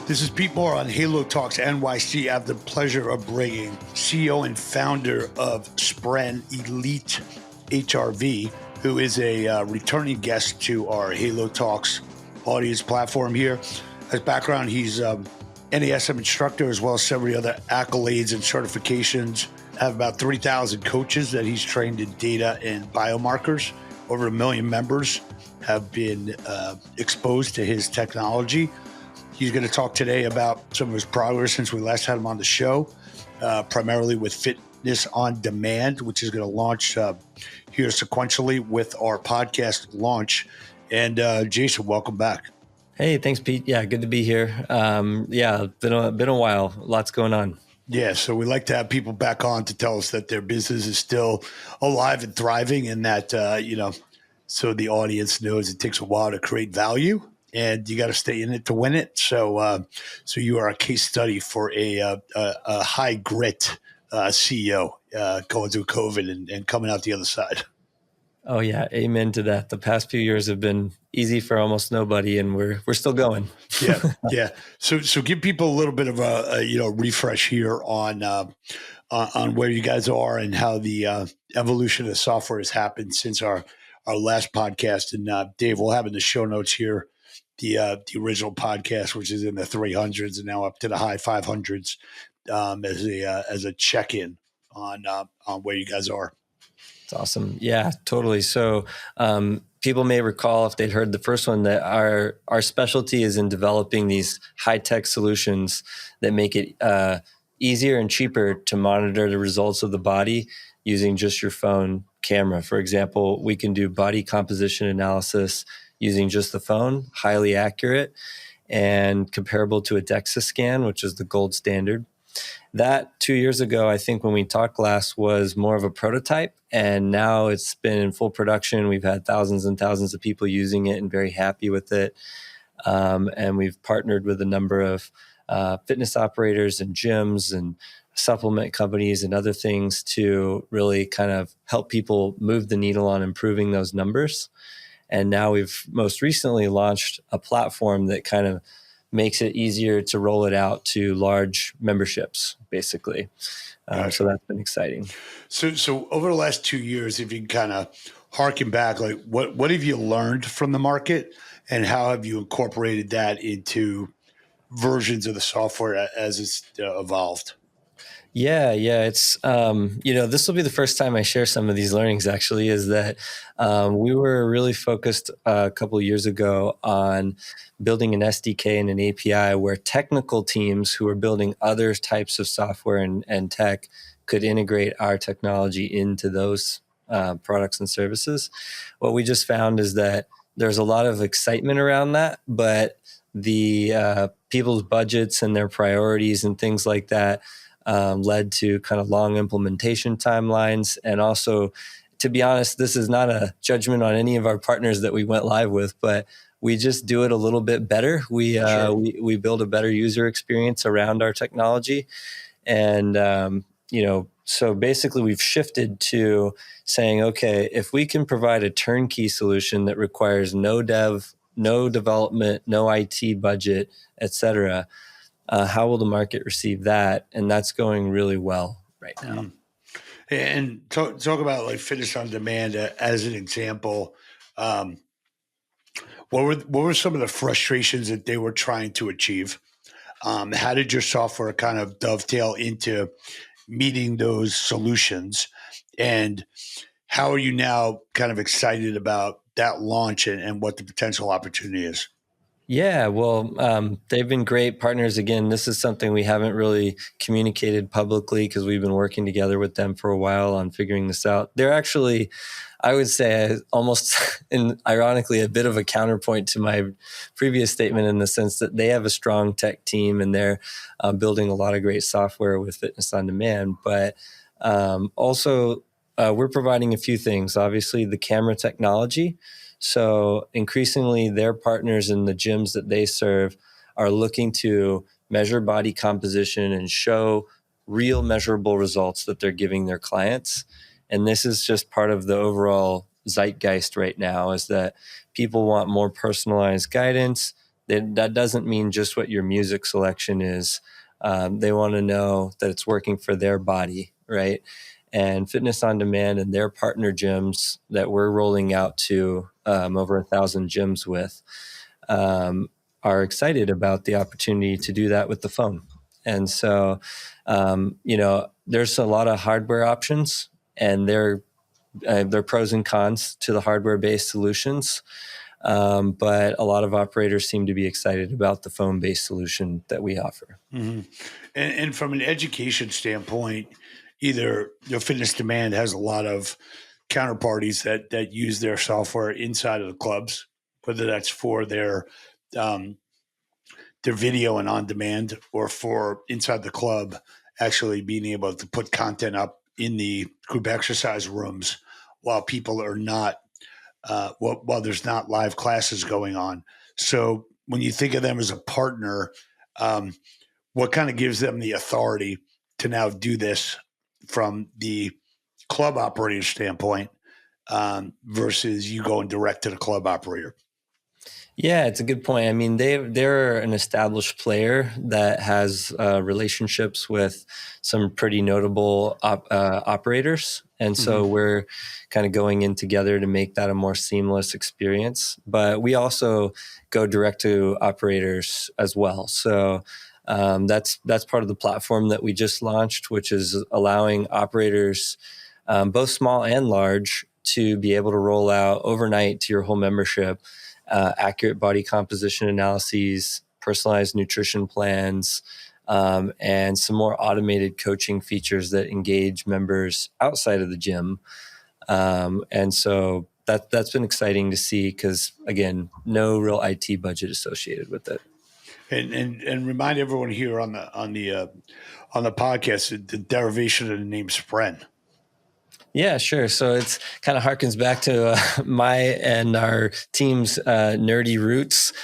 This is Pete Moore on Halo Talks NYC. I have the pleasure of bringing CEO and founder of Spren Elite HRV, who is a returning guest to our Halo Talks audience platform here. As background, he's NASM instructor as well as several other accolades and certifications. Have about 3,000 coaches that he's trained in data and biomarkers. Over 1 million members have been exposed to his technology. He's going to talk today about some of his progress since we last had him on the show, primarily with Fitness on Demand, which is going to launch here sequentially with our podcast launch. And Jason, welcome back. Hey, thanks, Pete. Yeah, good to be here. Been a while. Lots going on. Yeah, so we like to have people back on to tell us that their business is still alive and thriving, and that so the audience knows it takes a while to create value. And you got to stay in it to win it. So you are a case study for a high grit CEO going through COVID and coming out the other side. Oh yeah, amen to that. The past few years have been easy for almost nobody, and we're still going. Yeah. So give people a little bit of a refresh here on where you guys are and how the evolution of software has happened since our last podcast. And Dave, we'll have in the show notes here the original podcast, which is in the 300s and now up to the high 500s, as a check-in on where you guys are. It's awesome. Yeah, totally. So people may recall, if they'd heard the first one, that our specialty is in developing these high-tech solutions that make it easier and cheaper to monitor the results of the body using just your phone camera. For example, we can do body composition analysis using just the phone, highly accurate and comparable to a DEXA scan, which is the gold standard. That 2 years ago, I think when we talked last, was more of a prototype, and now it's been in full production. We've had thousands and thousands of people using it and very happy with it. And we've partnered with a number of fitness operators and gyms and supplement companies and other things to really kind of help people move the needle on improving those numbers. And now we've most recently launched a platform that kind of makes it easier to roll it out to large memberships, basically. So that's been exciting. So over the last 2 years, if you can kind of harken back, like what have you learned from the market, and how have you incorporated that into versions of the software as it's evolved? Yeah. It's, this will be the first time I share some of these learnings, actually, is that we were really focused a couple of years ago on building an SDK and an API where technical teams who are building other types of software and tech could integrate our technology into those products and services. What we just found is that there's a lot of excitement around that, but the people's budgets and their priorities and things like that led to kind of long implementation timelines. And also, to be honest, this is not a judgment on any of our partners that we went live with, but we just do it a little bit better. We build a better user experience around our technology. And, so basically we've shifted to saying, okay, if we can provide a turnkey solution that requires no dev, no development, no IT budget, et cetera, how will the market receive that? And that's going really well right now. And talk about like Fitness on Demand as an example. What were some of the frustrations that they were trying to achieve? How did your software kind of dovetail into meeting those solutions? And how are you now kind of excited about that launch and what the potential opportunity is? Yeah, well, they've been great partners. Again, this is something we haven't really communicated publicly because we've been working together with them for a while on figuring this out. They're actually, I would say, almost ironically, a bit of a counterpoint to my previous statement in the sense that they have a strong tech team and they're building a lot of great software with Fitness on Demand. But also, we're providing a few things. Obviously, the camera technology. So increasingly, their partners in the gyms that they serve are looking to measure body composition and show real measurable results that they're giving their clients. And this is just part of the overall zeitgeist right now, is that people want more personalized guidance. That doesn't mean just what your music selection is. They want to know that it's working for their body, right? And Fitness on Demand and their partner gyms that we're rolling out to over 1,000 gyms with um, are excited about the opportunity to do that with the phone. And so, there's a lot of hardware options, and there are pros and cons to the hardware-based solutions. But a lot of operators seem to be excited about the phone-based solution that we offer. Mm-hmm. And from an education standpoint, either Fitness Demand has a lot of counterparties that use their software inside of the clubs, whether that's for um, their video and on demand, or for inside the club actually being able to put content up in the group exercise rooms while people are not while there's not live classes going on. So when you think of them as a partner, um, what kind of gives them the authority to now do this from the club operator standpoint versus you going direct to the club operator? Yeah, it's a good point. I mean, they're an established player that has relationships with some pretty notable operators, and so Mm-hmm. we're kind of going in together to make that a more seamless experience. But we also go direct to operators as well. So that's part of the platform that we just launched, which is allowing operators, both small and large, to be able to roll out overnight to your whole membership accurate body composition analyses, personalized nutrition plans, and some more automated coaching features that engage members outside of the gym. And so that's been exciting to see because, again, no real IT budget associated with it. And remind everyone here on the podcast the derivation of the name Spren. Yeah, sure. So it's kind of harkens back to my and our team's nerdy roots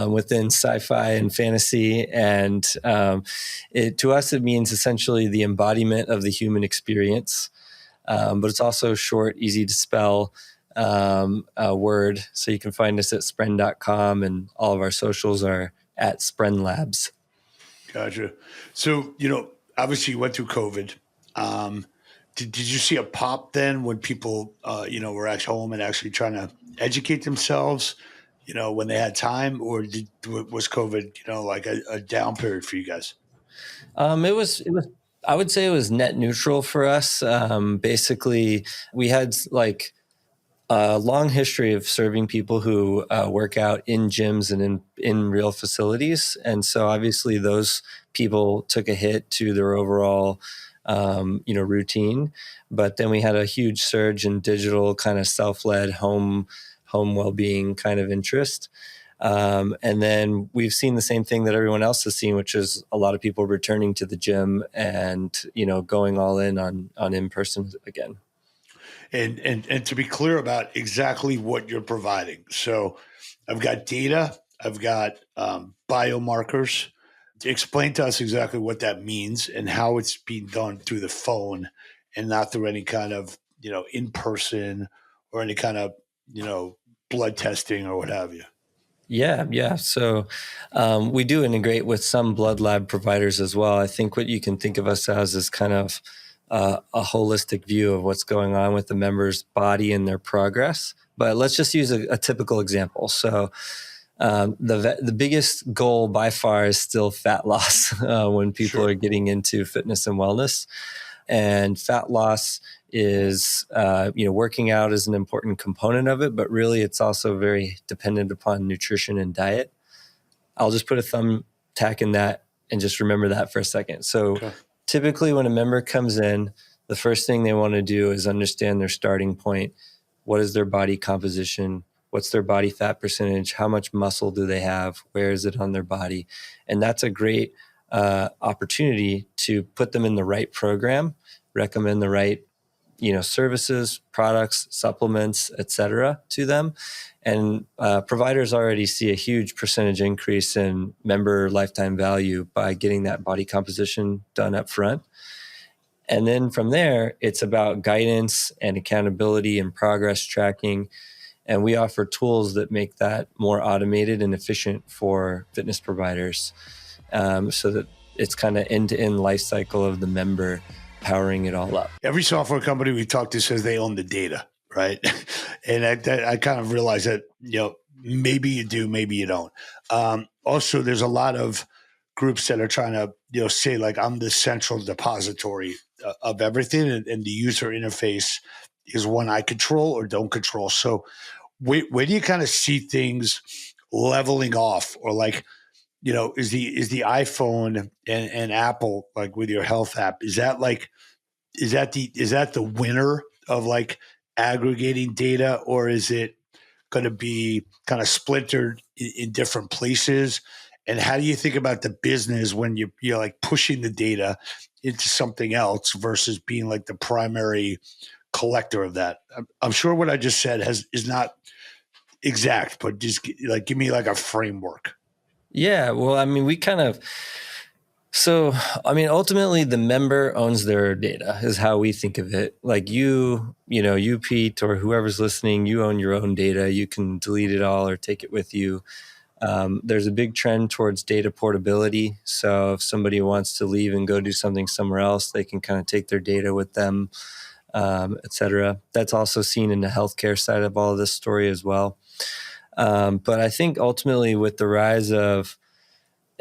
within sci-fi and fantasy, and to us it means essentially the embodiment of the human experience. But it's also short, easy to spell word. So you can find us at spren.com, and all of our socials are at Spren Labs. Gotcha. So, obviously you went through COVID. Um, did you see a pop then when people, were at home and actually trying to educate themselves, when they had time, or was COVID, like a down period for you guys? It was. I would say it was net neutral for us. Basically, we had like a long history of serving people who work out in gyms and in real facilities, and so obviously those people took a hit to their overall routine. But then we had a huge surge in digital kind of self-led home well-being kind of interest. And then we've seen the same thing that everyone else has seen, which is a lot of people returning to the gym and going all in on in-person again. And to be clear about exactly what you're providing. So I've got data, I've got biomarkers. Explain to us exactly what that means and how it's being done through the phone and not through any kind of, in person or any kind of, blood testing or what have you. Yeah. So we do integrate with some blood lab providers as well. I think what you can think of us as is kind of a holistic view of what's going on with the member's body and their progress. But let's just use a typical example. So the biggest goal by far is still fat loss when people Sure. are getting into fitness and wellness. And fat loss is, working out is an important component of it, but really it's also very dependent upon nutrition and diet. I'll just put a thumbtack in that and just remember that for a second. So Okay. typically when a member comes in, the first thing they want to do is understand their starting point. What is their body composition? What's their body fat percentage? How much muscle do they have? Where is it on their body? And that's a great opportunity to put them in the right program, recommend the right services, products, supplements, etc. to them. And providers already see a huge percentage increase in member lifetime value by getting that body composition done up front. And then from there, it's about guidance and accountability and progress tracking. And we offer tools that make that more automated and efficient for fitness providers, so that it's kind of end-to-end life cycle of the member, powering it all up. Every software company we talk to says they own the data, right? And I kind of realize that, maybe you do, maybe you don't. Also, there's a lot of groups that are trying to, say like, I'm the central depository of everything, and the user interface is one I control or don't control. So where do you kind of see things leveling off, or like, is the iPhone and Apple, like with your health app, is that the winner of like aggregating data, or is it going to be kind of splintered in different places? And how do you think about the business when you're like pushing the data into something else versus being like the primary collector of that? I'm sure what I just said is not exact, but just like give me like a framework. Yeah, well, I mean, ultimately the member owns their data is how we think of it. Like you, Pete, or whoever's listening, you own your own data. You can delete it all or take it with you. There's a big trend towards data portability. So if somebody wants to leave and go do something somewhere else, they can kind of take their data with them, et cetera. That's also seen in the healthcare side of all of this story as well. But I think ultimately with the rise of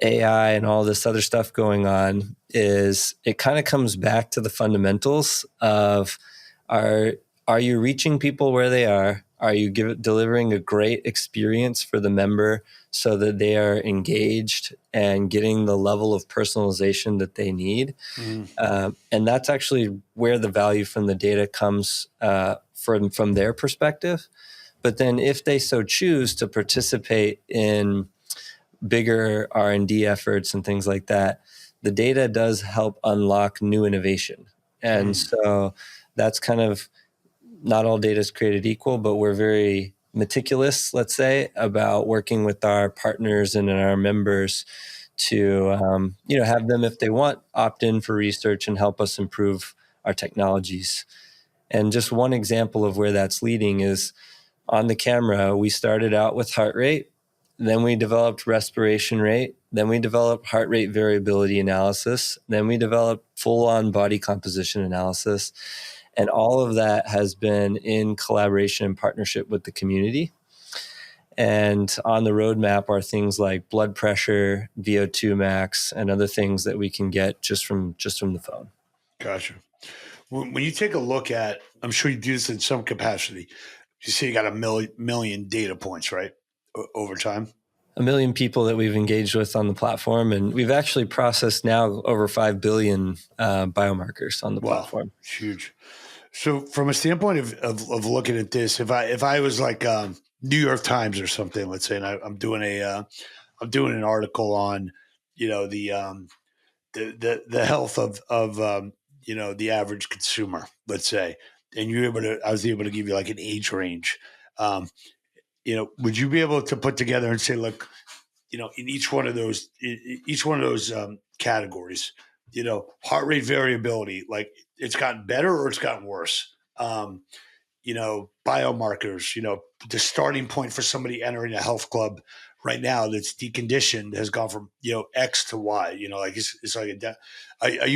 AI and all this other stuff going on, is it kind of comes back to the fundamentals of are you reaching people where they are? Are you delivering a great experience for the member so that they are engaged and getting the level of personalization that they need? And that's actually where the value from the data comes from their perspective. But then if they so choose to participate in bigger R&D efforts and things like that, the data does help unlock new innovation. And so that's kind of, not all data is created equal, but we're very meticulous, let's say, about working with our partners and our members to, have them, if they want, opt in for research and help us improve our technologies. And just one example of where that's leading is on the camera. We started out with heart rate, then we developed respiration rate, then we developed heart rate variability analysis, then we developed full-on body composition analysis. And all of that has been in collaboration and partnership with the community. And on the roadmap are things like blood pressure, VO2 max, and other things that we can get just from the phone. Gotcha. When you take a look at, I'm sure you do this in some capacity. You say you got a million data points, right? Over time. 1 million people that we've engaged with on the platform, and we've actually processed now over 5 billion biomarkers on the platform. It's huge. So from a standpoint of looking at this, if I was like New York Times or something, let's say, and I'm doing an article on, the health of the average consumer, let's say, and I was able to give you like an age range. Would you be able to put together and say, look, in each one of those categories, heart rate variability, like it's gotten better or it's gotten worse. Biomarkers, the starting point for somebody entering a health club right now that's deconditioned has gone from, X to Y, like it's like are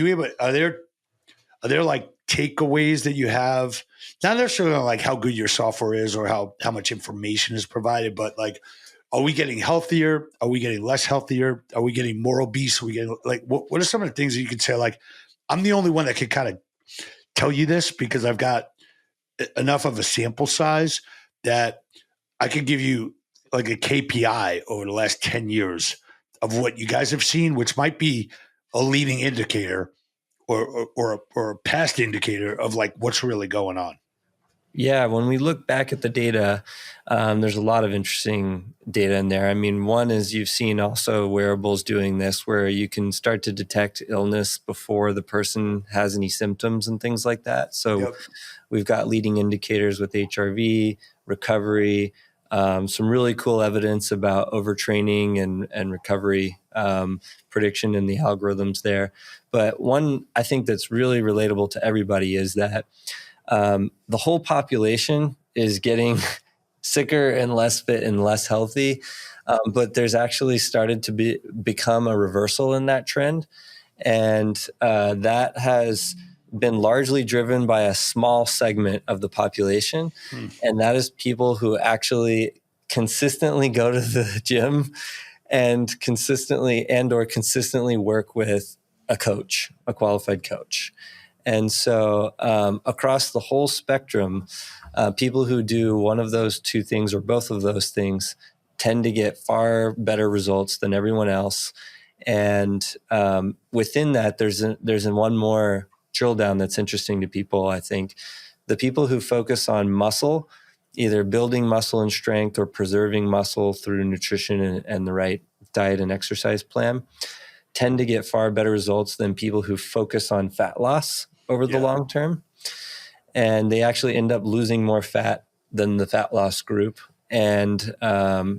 there like takeaways that you have, not necessarily on like how good your software is or how much information is provided, but like, are we getting healthier? Are we getting less healthier? Are we getting more obese? Are we getting like, what are some of the things that you could say? Like, I'm the only one that could kind of tell you this because I've got enough of a sample size that I could give you like a KPI over the last 10 years of what you guys have seen, which might be a leading indicator or a past indicator of like what's really going on. Yeah, when we look back at the data, there's a lot of interesting data in there. I mean, one is you've seen also wearables doing this where you can start to detect illness before the person has any symptoms and things like that. So we've got leading indicators with HRV, recovery, some really cool evidence about overtraining and recovery prediction in the algorithms there. But one I think that's really relatable to everybody is that the whole population is getting sicker and less fit and less healthy. But there's actually started to become a reversal in that trend. And that has been largely driven by a small segment of the population. And that is people who actually consistently go to the gym and consistently work with a coach, a qualified coach. And so across the whole spectrum, people who do one of those two things or both of those things tend to get far better results than everyone else. And within that, there's one more drill down that's interesting to people. I think the people who focus on muscle, either building muscle and strength or preserving muscle through nutrition and the right diet and exercise plan, tend to get far better results than people who focus on fat loss over the long term. And they actually end up losing more fat than the fat loss group, and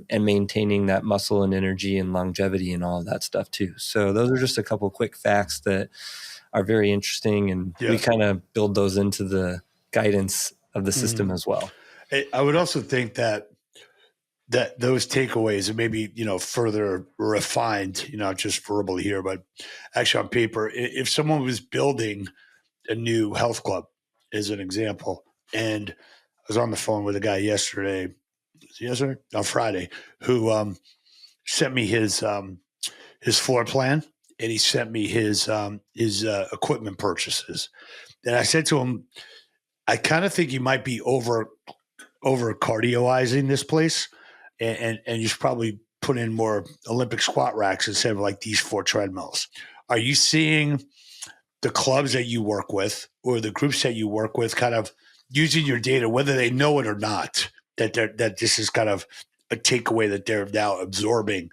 maintaining that muscle and energy and longevity and all of that stuff too. So those are just a couple quick facts that are very interesting, and we kind of build those into the guidance of the system as well. I would also think that those takeaways are maybe, further refined, not just verbally here, but actually on paper. If someone was building a new health club, as an example, and I was on the phone with a guy on Friday, who sent me his floor plan, and he sent me his equipment purchases. And I said to him, I kind of think you might be over cardioizing this place, and you should probably put in more Olympic squat racks instead of like these 4 treadmills. Are you seeing the clubs that you work with or the groups that you work with kind of using your data, whether they know it or not, that this is kind of a takeaway that they're now absorbing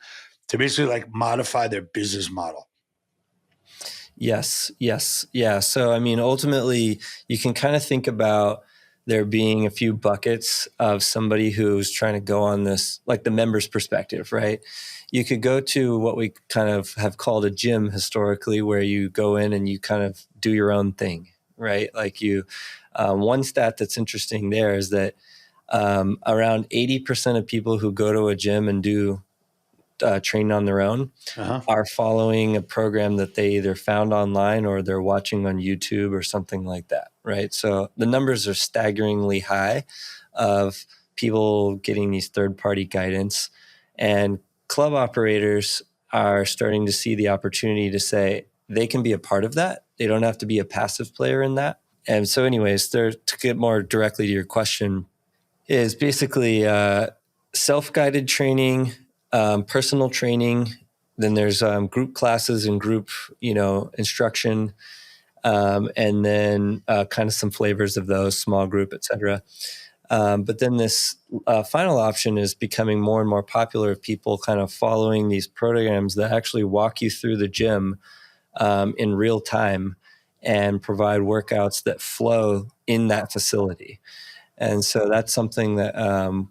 to basically like modify their business model? Yes. Yeah. So, I mean, ultimately, you can kind of think about there being a few buckets of somebody who's trying to go on this, like the member's perspective, right? You could go to what we kind of have called a gym historically, where you go in and you kind of do your own thing, right? Like one stat that's interesting there is that around 80% of people who go to a gym and do train on their own are following a program that they either found online or they're watching on YouTube or something like that, right? So the numbers are staggeringly high of people getting these third-party guidance, and club operators are starting to see the opportunity to say they can be a part of that. They don't have to be a passive player in that. And so anyways, to get more directly to your question, is basically self-guided training, personal training. Then there's group classes and group, instruction, and then kind of some flavors of those, small group, et cetera. But then this final option is becoming more and more popular of people kind of following these programs that actually walk you through the gym in real time and provide workouts that flow in that facility. And so that's something that,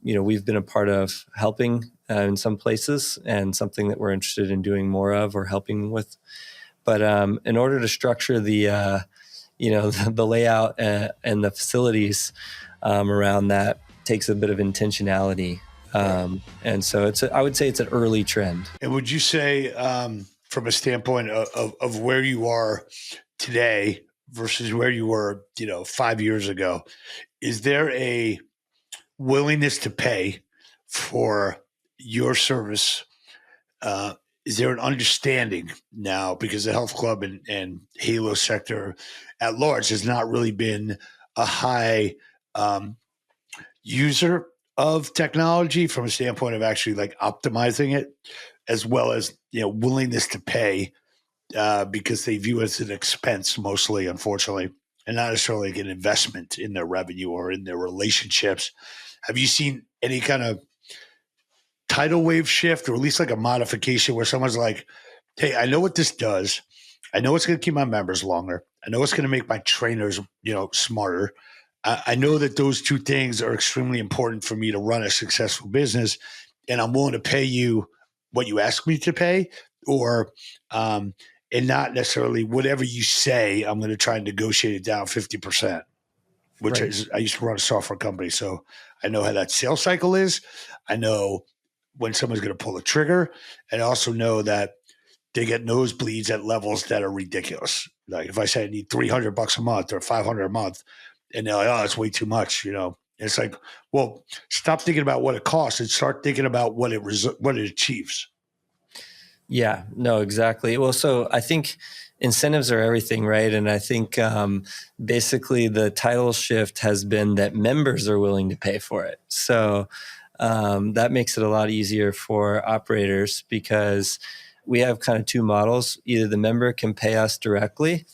we've been a part of helping in some places, and something that we're interested in doing more of or helping with. But in order to structure the layout and the facilities around that takes a bit of intentionality. And so I would say it's an early trend. And would you say, from a standpoint of where you are today versus where you were, 5 years ago, is there a willingness to pay for your service? Is there an understanding now, because the health club and Halo sector at large has not really been a high user of technology from a standpoint of actually like optimizing it, as well as, willingness to pay because they view it as an expense mostly, unfortunately, and not necessarily like an investment in their revenue or in their relationships. Have you seen any kind of tidal wave shift, or at least like a modification where someone's like, hey, I know what this does. I know it's going to keep my members longer. I know it's going to make my trainers, smarter. I know that those two things are extremely important for me to run a successful business, and I'm willing to pay you what you ask me to pay, or and not necessarily whatever you say. I'm going to try and negotiate it down 50%. which Right. I used to run a software company. So I know how that sales cycle is. I know when someone's going to pull a trigger. And I also know that they get nosebleeds at levels that are ridiculous. Like if I say I need $300 a month or $500 a month, and they're like, oh, it's way too much, It's like, well, stop thinking about what it costs and start thinking about what it achieves. Yeah, no, exactly. Well, so I think incentives are everything, right? And I think basically the title shift has been that members are willing to pay for it. So that makes it a lot easier for operators because we have kind of two models. Either the member can pay us directly,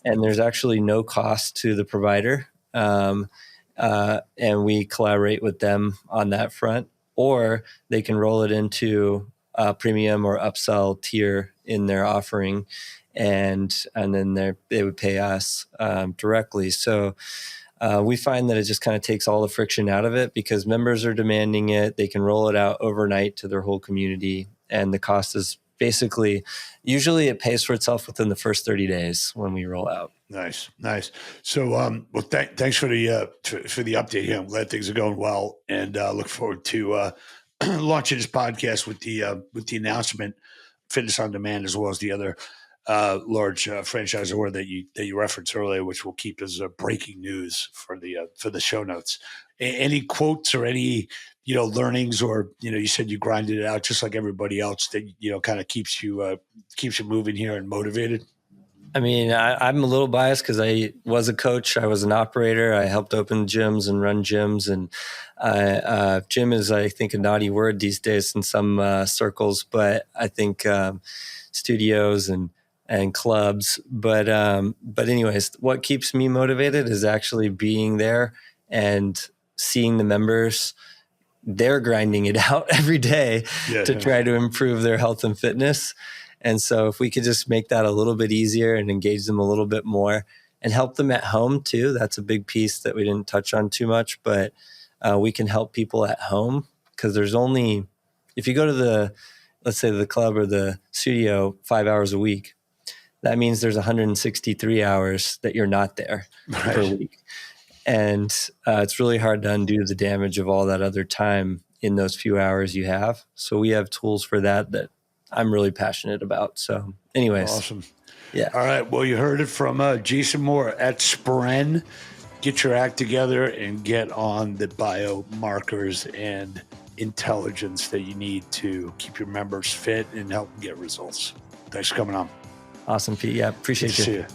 and there's actually no cost to the provider. And we collaborate with them on that front, or they can roll it into a premium or upsell tier in their offering, and then they would pay us directly. So we find that it just kind of takes all the friction out of it because members are demanding it. They can roll it out overnight to their whole community, and the cost is basically usually it pays for itself within the first 30 days when we roll out. Nice. So, well, thanks for the update here. I'm glad things are going well, and look forward to launching this podcast with the announcement, Fitness on Demand, as well as the other large franchisor that you referenced earlier, which we'll keep as breaking news for the show notes. Any quotes or any learnings, or you said you grinded it out just like everybody else that kind of keeps you moving here and motivated. I mean, I'm a little biased because I was a coach. I was an operator. I helped open gyms and run gyms. And gym is, I think, a naughty word these days in some circles. But I think studios and clubs. But anyways, what keeps me motivated is actually being there and seeing the members. They're grinding it out every day to try to improve their health and fitness. And so if we could just make that a little bit easier and engage them a little bit more and help them at home too, that's a big piece that we didn't touch on too much, but we can help people at home because there's only, if you go to let's say the club or the studio 5 hours a week, that means there's 163 hours that you're not there per week. And it's really hard to undo the damage of all that other time in those few hours you have. So we have tools for that I'm really passionate about. So anyways. Awesome. Yeah. All right. Well, you heard it from Jason Moore at Spren. Get your act together and get on the biomarkers and intelligence that you need to keep your members fit and help them get results. Thanks for coming on. Awesome, Pete. Yeah, appreciate you. See you.